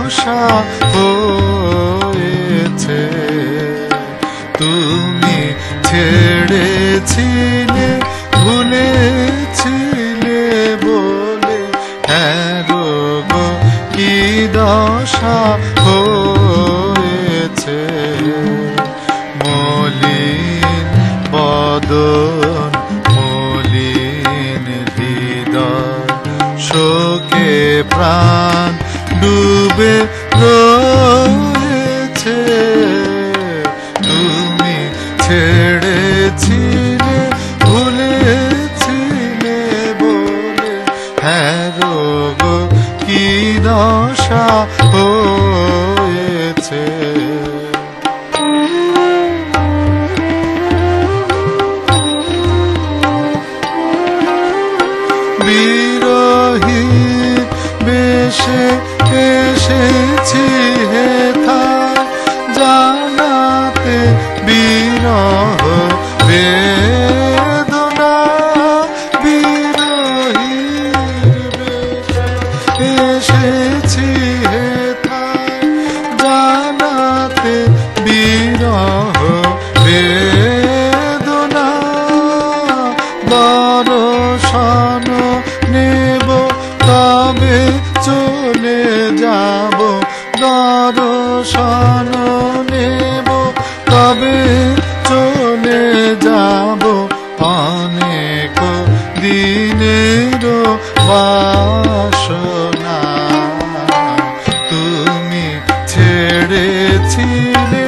দশা হয়েছে। তুমি ছেড়েছিলে ভুলেছিলে বলে, হ্যাঁ গো কি দশা হয়েছে। মলিন বদন মলিন হৃদয়, শোকে প্রাণ ডুবে রয়েছে। তুমি ছেড়েছিলে ভুলেছিলে বলে, হ্যাঁ গো কি দশা হয়েছে। বিরহী বেশে এসেছি হেথায়, জানাতে বিরহ বেদনা। বিরহী বেশে এসেছি হেথায়, জানাতে বিরহ বেদনা। দর্শন নেব তবে চলে যাব, দর্শন নেব তবে চলে যাব। অনেক দিনের বাসনা তুমি ছেড়েছিলে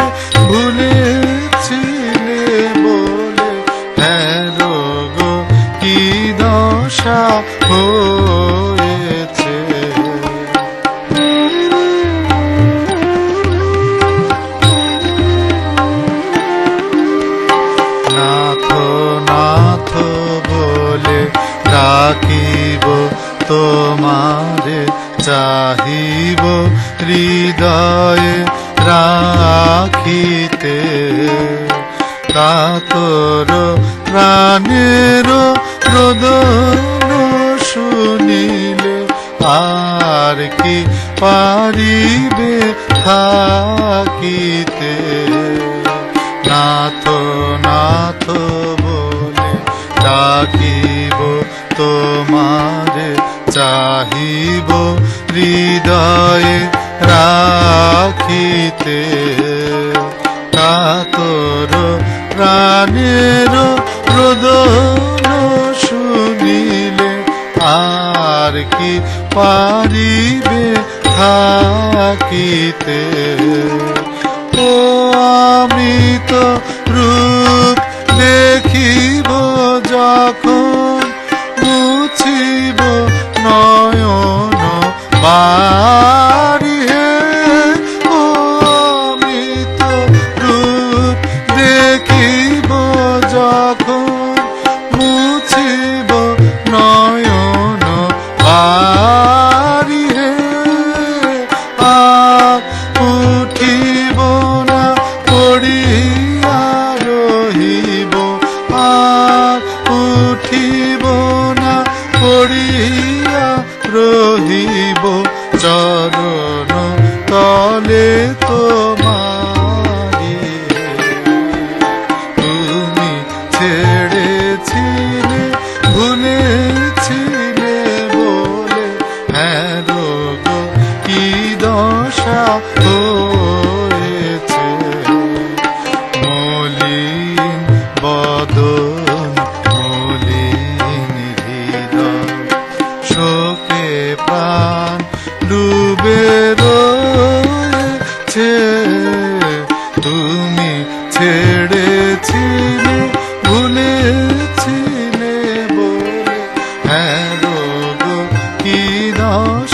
ভুলেছিলে বলে, হ্যাঁ গো কি দশা হয়েছে। নাথ নাথ বলে ডাকিব তোমারে, চাহিব হৃদয়ে রাখিতে। কাতর প্রাণের রোদন শুনিলে, আর কি পারিবে থাকিতে। নাথ নাথ বলে ডাকিব তোমারে, চাহিব হৃদয়ে রাখিতে। কাতর প্রাণের রোদন শুনিলে, আর কি পারিবে থাকিতে। ও অমৃত রূপ দেখিব যখন, মুছিব নয়ন বারি হে। ও অমৃত রূপ দেখিব যখন, মুছিব নয়ন বারি হে। আর উঠিব না পড়িয়া রহিব, আর উঠিব না পড়িয়া রহিব। চরণ তলে তোমারি, তুমি ছেড়েছিলে ভুলেছিলে বলে, হ্যাঁ গো কি দশা হয়েছে। মলিন বদন মলিন হৃদয়, শোকে প্রাণ ডুবে রয়েছে। তুমি ছেড়েছিলে ভুলেছিলে বলে, হ্যাঁ গো কি দশা